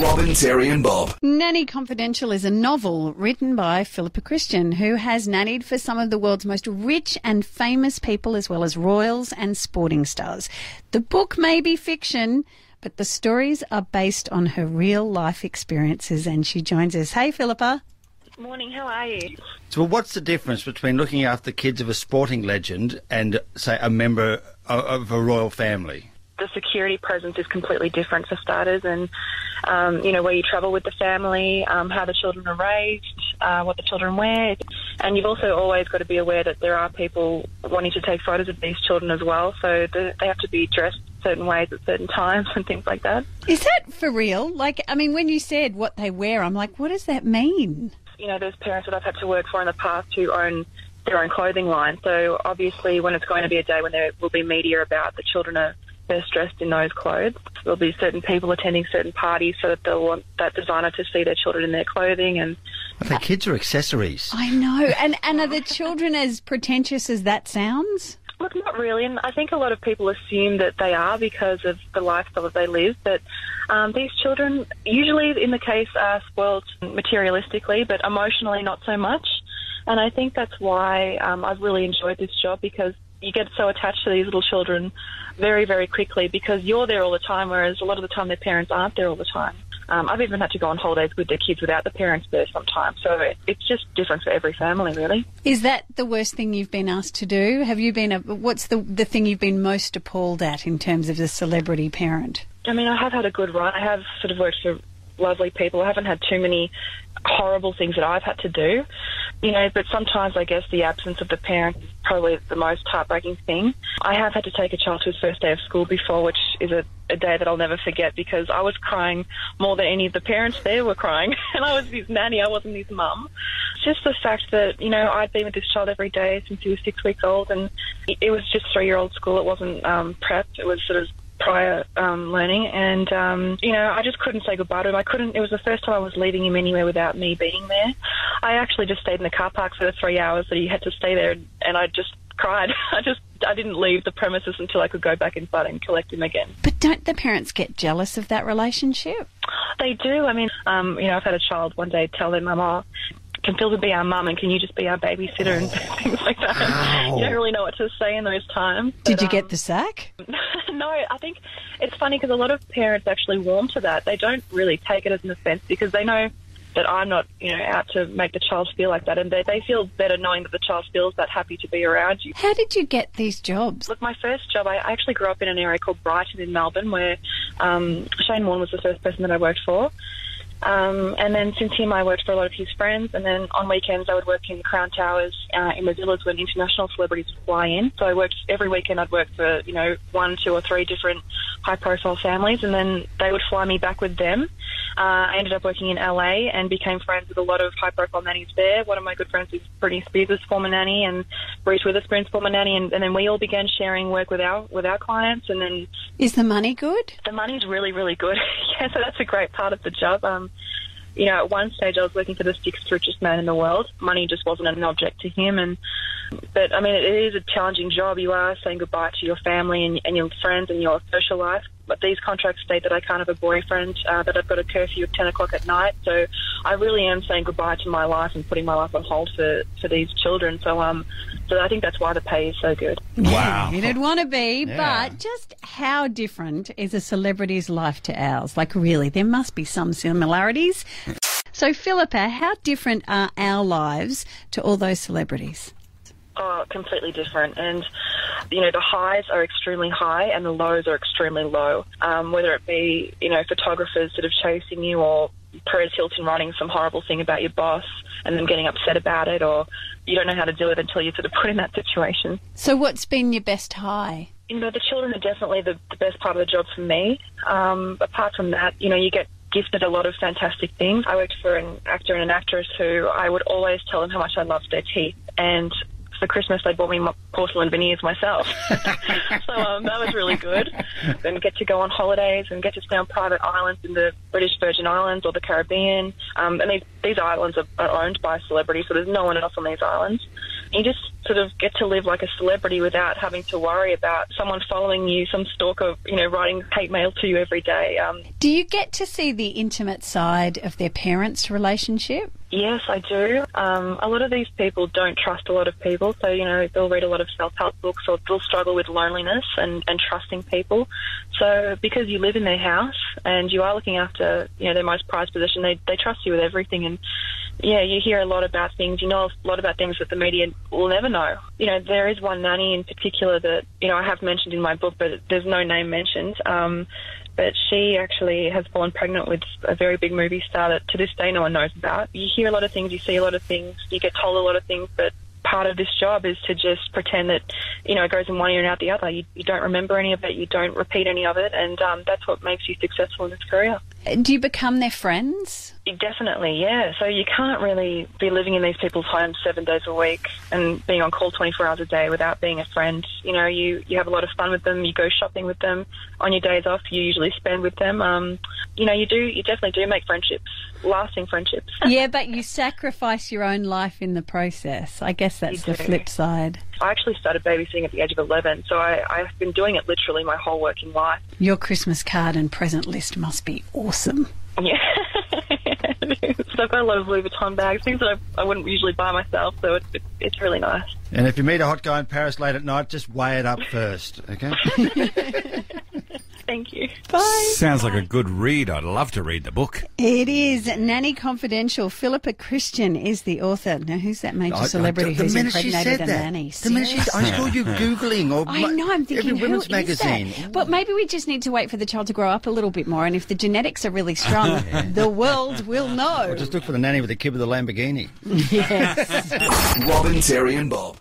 Robin, Terry and Bob. Nanny Confidential is a novel written by Philippa Christian, who has nannied for some of the world's most rich and famous people, as well as royals and sporting stars. The book may be fiction, but the stories are based on her real-life experiences, and she joins us. Hey, Philippa. Morning, how are you? So what's the difference between looking after the kids of a sporting legend and, say, a member of a royal family? The security presence is completely different for starters, and, where you travel with the family, how the children are raised, what the children wear. And you've also always got to be aware that there are people wanting to take photos of these children as well, so they have to be dressed certain ways at certain times and things like that. Is that for real? When you said what they wear, I'm like, what does that mean? There's parents that I've had to work for in the past who own their own clothing line. So obviously when it's going to be a day when there will be media about the children are best dressed in those clothes, there'll be certain people attending certain parties so that they'll want that designer to see their children in their clothing. And the kids are accessories. I know. And are the children as pretentious as that sounds? Look, not really, and I think a lot of people assume that they are because of the lifestyle that they live, but these children, usually in the case, are spoiled materialistically, but emotionally not so much. And I think that's why I've really enjoyed this job, because you get so attached to these little children very, very quickly because you're there all the time, whereas a lot of the time their parents aren't there all the time. I've even had to go on holidays with their kids without the parents there sometimes. So it's just different for every family, really. Is that the worst thing you've been asked to do? Have you been what's the thing you've been most appalled at in terms of the celebrity parent? I mean, I have had a good run. I have sort of worked for lovely people. I haven't had too many horrible things that I've had to do, but sometimes I guess the absence of the parent is probably the most heartbreaking thing. I have had to take a child to his first day of school before, which is a day that I'll never forget, because I was crying more than any of the parents there were crying, and I was his nanny, I wasn't his mum. Just the fact that, I'd been with this child every day since he was 6 weeks old, and it was just 3-year-old school. It wasn't prep. It was sort of prior learning, and I just couldn't say goodbye to him. It was the first time I was leaving him anywhere without me being there. I actually just stayed in the car park for the 3 hours that he had to stay there, and I just cried. I didn't leave the premises until I could go back inside and collect him again. But don't the parents get jealous of that relationship? They do. I mean, I've had a child one day tell their mum, can Philippa be our mum and can you just be our babysitter and things like that. Wow. You don't really know what to say in those times. Did you get the sack? No, I think it's funny because a lot of parents actually warm to that. They don't really take it as an offence because they know that I'm not, out to make the child feel like that, and they feel better knowing that the child feels that happy to be around you. How did you get these jobs? Look, my first job, I actually grew up in an area called Brighton in Melbourne, where Shane Warne was the first person that I worked for. And then since him, I worked for a lot of his friends, and then on weekends I would work in Crown Towers in the villas when international celebrities would fly in. So I worked every weekend. I'd work for 1, 2 or 3 different high-profile families, and then they would fly me back with them. I ended up working in LA and became friends with a lot of high-profile nannies there. One of my good friends is Britney Spears' former nanny and Reese Witherspoon's former nanny, and then we all began sharing work with our clients. And then, is the money good? The money's really, really good. Yeah, so that's a great part of the job. At one stage I was working for the 6th richest man in the world. Money just wasn't an object to him. But it is a challenging job. You are saying goodbye to your family and your friends and your social life. But these contracts state that I can't have a boyfriend, that I've got a curfew at 10 o'clock at night. So I really am saying goodbye to my life and putting my life on hold for these children. So I think that's why the pay is so good. Wow. It'd want to be, but just how different is a celebrity's life to ours? Like, really, there must be some similarities. So, Philippa, how different are our lives to all those celebrities? Oh, completely different. And, the highs are extremely high and the lows are extremely low. Whether it be, photographers sort of chasing you, or Perez Hilton writing some horrible thing about your boss and then getting upset about it, or you don't know how to deal with it until you're sort of put in that situation. So what's been your best high? The children are definitely the best part of the job for me. Apart from that, you get gifted a lot of fantastic things. I worked for an actor and an actress who I would always tell them how much I loved their teeth, and for Christmas they bought me porcelain veneers myself. So that was really good. Then get to go on holidays and get to stay on private islands in the British Virgin Islands or the Caribbean. And these islands are owned by celebrities, so there's no one else on these islands. You just sort of get to live like a celebrity without having to worry about someone following you, some stalker, writing hate mail to you every day. Do you get to see the intimate side of their parents' relationship? Yes, I do. A lot of these people don't trust a lot of people, so, they'll read a lot of self-help books, or they'll struggle with loneliness and trusting people. So because you live in their house and you are looking after, their most prized possession, they trust you with everything. And, you hear a lot about things. You know a lot about things that the media will never know. There is one nanny in particular that, I have mentioned in my book, but there's no name mentioned. But she actually has fallen pregnant with a very big movie star that to this day no one knows about. You hear a lot of things, you see a lot of things, you get told a lot of things, but part of this job is to just pretend that, it goes in one ear and out the other. You don't remember any of it, you don't repeat any of it, and that's what makes you successful in this career. Do you become their friends? Definitely, yeah. So you can't really be living in these people's homes 7 days a week and being on call 24 hours a day without being a friend. You have a lot of fun with them. You go shopping with them. On your days off, you usually spend with them. You definitely do make friendships, lasting friendships. Yeah, but you sacrifice your own life in the process. I guess that's the flip side. I actually started babysitting at the age of 11, so I've been doing it literally my whole working life. Your Christmas card and present list must be awesome. Yeah. So I've got a lot of Louis Vuitton bags, things that I wouldn't usually buy myself, so it's really nice. And if you meet a hot guy in Paris late at night, just weigh it up first, okay? Thank you. Bye. Sounds like a good read. I'd love to read the book. It is. Nanny Confidential. Philippa Christian is the author. Now, who's that major celebrity who's impregnated a nanny? The minute I saw you Googling or I know, I'm thinking, every women's who is magazine. that? But maybe we just need to wait for the child to grow up a little bit more, and if the genetics are really strong, the world will know. Or just look for the nanny with the kid with the Lamborghini. Yes. Robin, Terry and Bob.